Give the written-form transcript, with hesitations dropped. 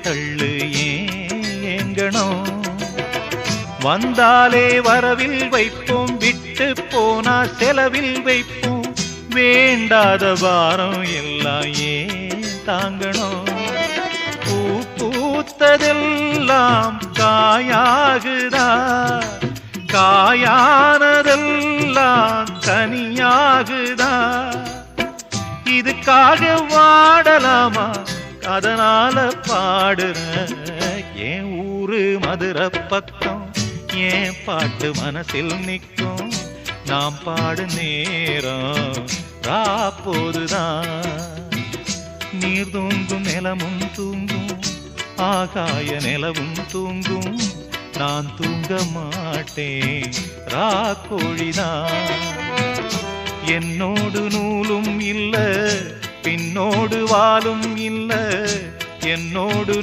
தள்ளு ஏங்கணும். வந்தாலே வரவில் வைப்போம், விட்டு போனா செலவில் வைப்போம். வேண்டாத பாரம் எல்லாம் ஏன் தாங்கணும். பூ பூத்ததெல்லாம் காயாகுதா, காயானதெல்லாம் கனியாகுதா. இதுக்காக வாடலாமா, அதனால பாடுற. என் ஊரு மதுரை பக்கம், என் பாட்டு மனசில் நிற்கும். நாம் பாடு நேரம் ராப்போதுதான். நீர் தூங்கும் நிலமும் தூங்கும், ஆகாய நிலவும் தூங்கும். நான் தூங்க மாட்டேன் ராக்கோழிதான். என்னோடு நூலும் இல்ல, பின்னோடு வாலும் இல்ல. என்னோடு